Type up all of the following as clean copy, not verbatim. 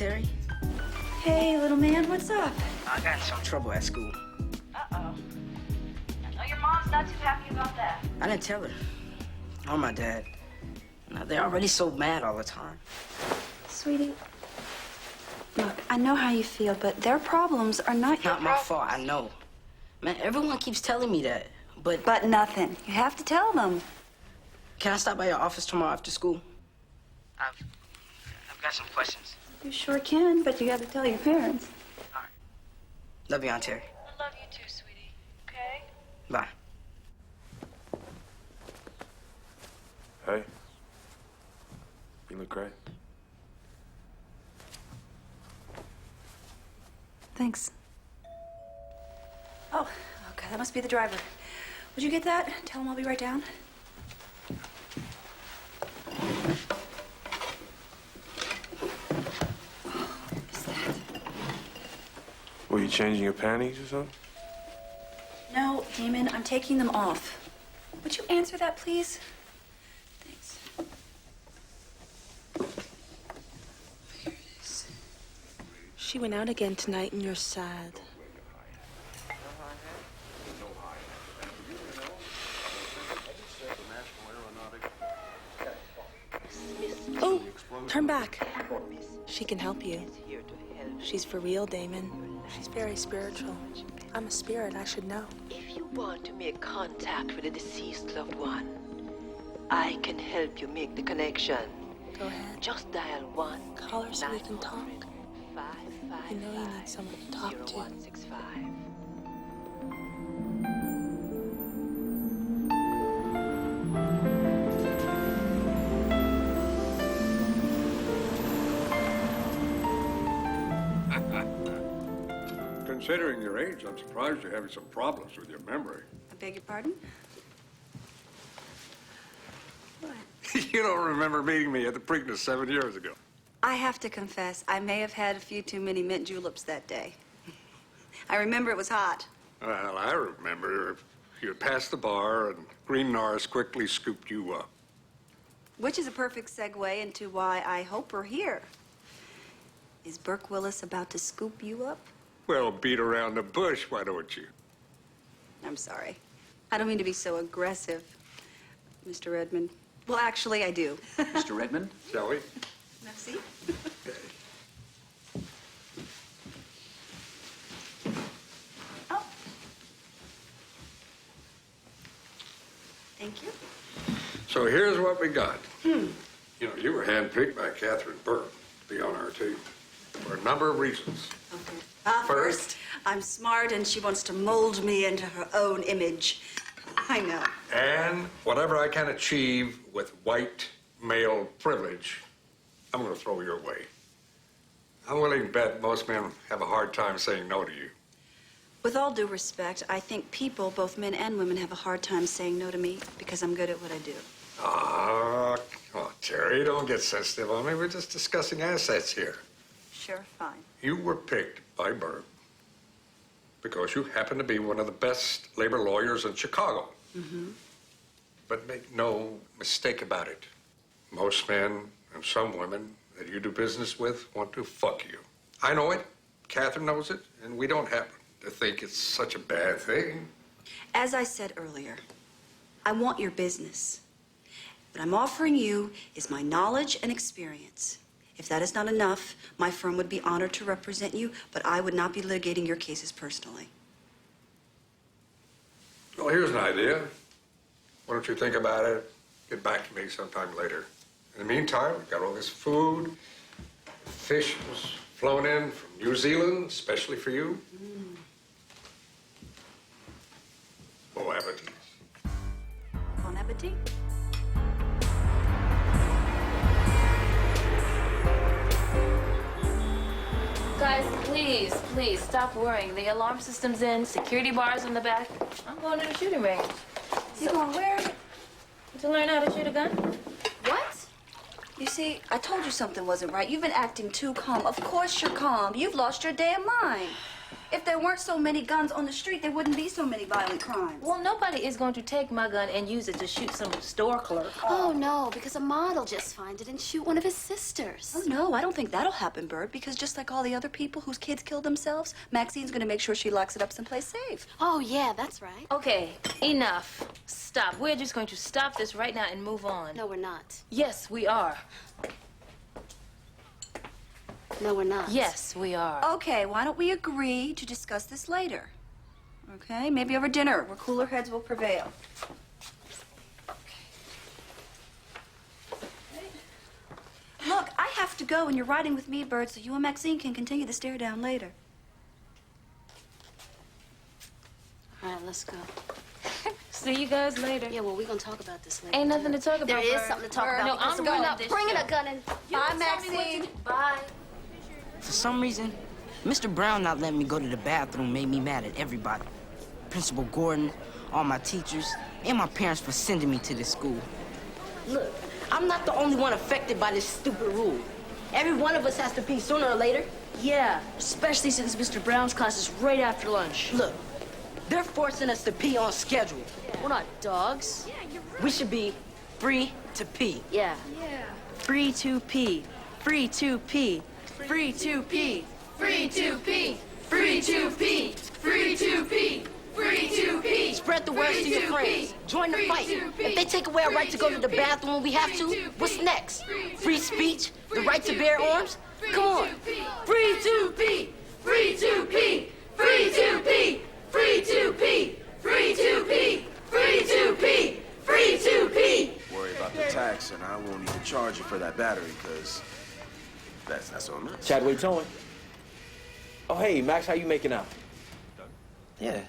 Terry? Hey, little man, what's up? I got in some trouble at school. Uh-oh. Oh, your mom's not too happy about that. I didn't tell her. Or my dad. Now, they're already so mad all the time. Sweetie, look, I know how you feel, but their problems are not your Not my fault, I know. Man, everyone keeps telling me that, but... But nothing. You have to tell them. Can I stop by your office tomorrow after school? I've got some questions. You sure can, but you got to tell your parents. All right. Love you, Aunt Terry. I love you too, sweetie. Okay? Bye. Hey. You look great. Thanks. Oh, okay, that must be the driver. Would you get that? Tell him I'll be right down. Were you changing your panties or something? No, Damon, I'm taking them off. Would you answer that, please? Thanks. Here it is. She went out again tonight and you're sad. Oh, turn back. She can help you. She's for real, Damon. She's very spiritual. I'm a spirit, I should know. If you want to make contact with a deceased loved one, I can help you make the connection. Go ahead. Just dial 1. Call her so we can talk. I know you need someone to talk to. 0165. Considering your age, I'm surprised you're having some problems with your memory. I beg your pardon? What? You don't remember meeting me at the Preakness 7 years ago. I have to confess, I may have had a few too many mint juleps that day. I remember it was hot. Well, I remember you had passed the bar and Green Norris quickly scooped you up. Which is a perfect segue into why I hope we're here. Is Burke Willis about to scoop you up? Well, beat around the bush, why don't you? I'm sorry. I don't mean to be so aggressive, Mr. Redmond. Well, actually, I do. Mr. Redmond? Shall we? Merci. Oh. Thank you. So here's what we got. You know, you were handpicked by Catherine Burke to be on our team for a number of reasons. Okay. First, I'm smart and she wants to mold me into her own image. I know. and whatever I can achieve with white male privilege, I'm going to throw your way. I'm willing to bet most men have a hard time saying no to you. With all due respect, I think people, both men and women, have a hard time saying no to me because I'm good at what I do. Ah, come on, Terry, don't get sensitive on me. We're just discussing assets here. Sure, fine. You were picked by Burke because you happen to be one of the best labor lawyers in Chicago. Mm-hmm. But make no mistake about it. Most men and some women that you do business with want to fuck you. I know it, Catherine knows it, and we don't happen to think it's such a bad thing. As I said earlier, I want your business. What I'm offering you is my knowledge and experience. If that is not enough, my firm would be honored to represent you, but I would not be litigating your cases personally. Well, here's an idea. Why don't you think about it? Get back to me sometime later. In the meantime, we've got all this food. Fish was flown in from New Zealand, especially for you. Bon appetit. Bon appetit. Guys, please, stop worrying. The alarm system's in, security bars in the back. I'm going to the shooting range. You going where? To learn how to shoot a gun. What? You see, I told you something wasn't right. You've been acting too calm. Of course you're calm. You've lost your damn mind. If there weren't so many guns on the street, there wouldn't be so many violent crimes. Well, nobody is going to take my gun and use it to shoot some store clerk. Oh, no, because Ahmad will just find it and shoot one of his sisters. Oh, no, I don't think that'll happen, Bird, because just like all the other people whose kids killed themselves, Maxine's gonna make sure she locks it up someplace safe. Oh, yeah, that's right. Okay, enough. Stop. We're just going to stop this right now and move on. No, we're not. Yes, we are. No, we're not. Yes, we are. Okay, why don't we agree to discuss this later? Okay, maybe over dinner, where cooler heads will prevail. Look, I have to go, and you're riding with me, Bird, so you and Maxine can continue the stare down later. All right, let's go. See you guys later. Yeah, well, we're going to talk about this later. Ain't nothing to talk about. There is Bird. something to talk Bird, about. No, because I'm we're running not this bringing show. a gun in. Bye, Maxine. Bye. For some reason, Mr. Brown not letting me go to the bathroom made me mad at everybody. Principal Gordon, all my teachers, and my parents for sending me to this school. Look, I'm not the only one affected by this stupid rule. Every one of us has to pee sooner or later. Yeah, especially since Mr. Brown's class is right after lunch. Look, they're forcing us to pee on schedule. We're not dogs. We should be free to pee. Yeah. Free to pee. Free to pee. Free to pee. Free to pee. Free to pee. Free to pee. Free to pee. Spread the words to your friends. Join the fight. If they take away our right to go to the bathroom when we have to, what's next? Free speech? The right to bear arms? Come on. Free to pee. Free to pee. Free to pee. Free to pee. Free to pee. Free to pee. Free to pee. Worry about the tax, and I won't even charge you for that battery, because that's on us. Chadway towing. Oh, hey, Max, how you making out? Yeah.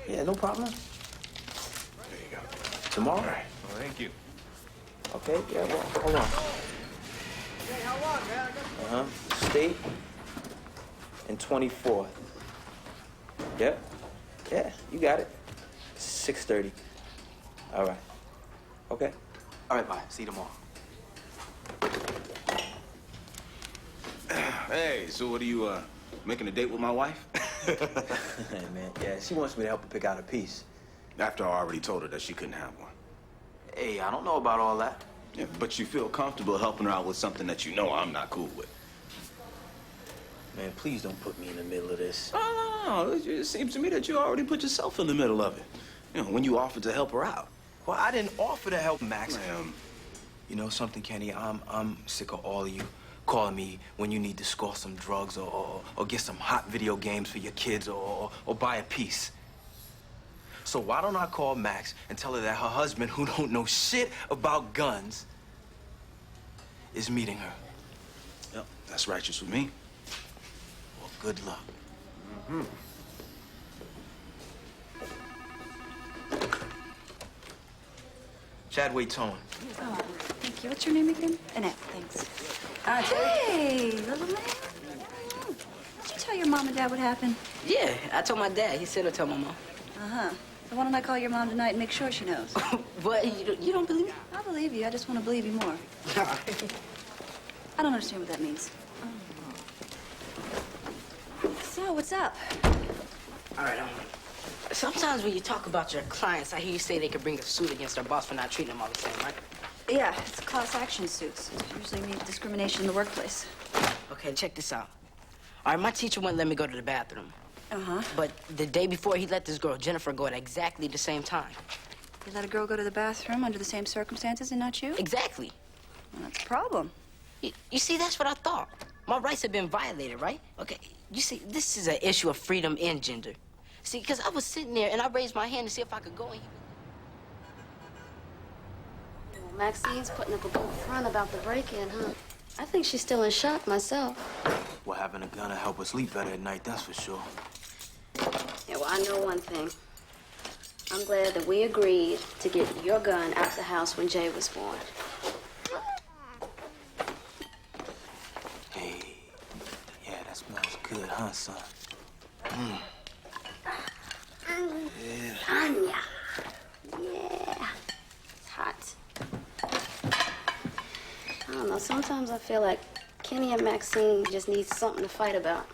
Yeah, no problem. There you go. Tomorrow? All right. Oh, thank you. Okay, yeah, well, hold on. State and 24th. Yep. Yeah, you got it. 6:30. All right. Okay. All right, bye. See you tomorrow. Hey, so what are you, making a date with my wife? Hey, man, yeah, she wants me to help her pick out a piece. After I already told her that she couldn't have one. Hey, I don't know about all that. Yeah, but you feel comfortable helping her out with something that you know I'm not cool with. Man, please don't put me in the middle of this. No. It seems to me that you already put yourself in the middle of it. You know, when you offered to help her out. Well, I didn't offer to help Max. Ma'am. You know something, Kenny? I'm sick of all of you calling me when you need to score some drugs or get some hot video games for your kids or buy a piece. So why don't I call Max and tell her that her husband, who don't know shit about guns, is meeting her? Yep, that's righteous with me. Well, good luck. Chadway Tone. Oh, thank you. What's your name again? Annette, thanks. Hey, little man. Did you tell your mom and dad what happened? Yeah, I told my dad. He said to tell my mom. Uh-huh. So why don't I call your mom tonight and make sure she knows? What? You don't believe me? I believe you. I just want to believe you more. I don't understand what that means. So, what's up? All right, sometimes when you talk about your clients, I hear you say they could bring a suit against their boss for not treating them all the same, right? Yeah, it's class action suits. It usually means discrimination in the workplace. Okay, check this out. All right, my teacher wouldn't let me go to the bathroom. Uh-huh. But the day before, he let this girl, Jennifer, go at exactly the same time. You let a girl go to the bathroom under the same circumstances and not you? Exactly. Well, that's a problem. You see, that's what I thought. My rights have been violated, right? Okay, you see, this is an issue of freedom and gender. See, because I was sitting there and I raised my hand to see if I could go and Well, Maxine's putting up a good front about the break-in, huh? I think she's still in shock myself. Well, having a gun to help her sleep better at night, that's for sure. Yeah, well, I know one thing. I'm glad that we agreed to get your gun out the house when Jay was born. Hey, yeah, that smells good, huh, son? Yeah. Anya. Yeah. It's hot. I don't know, sometimes I feel like Kenny and Maxine just need something to fight about.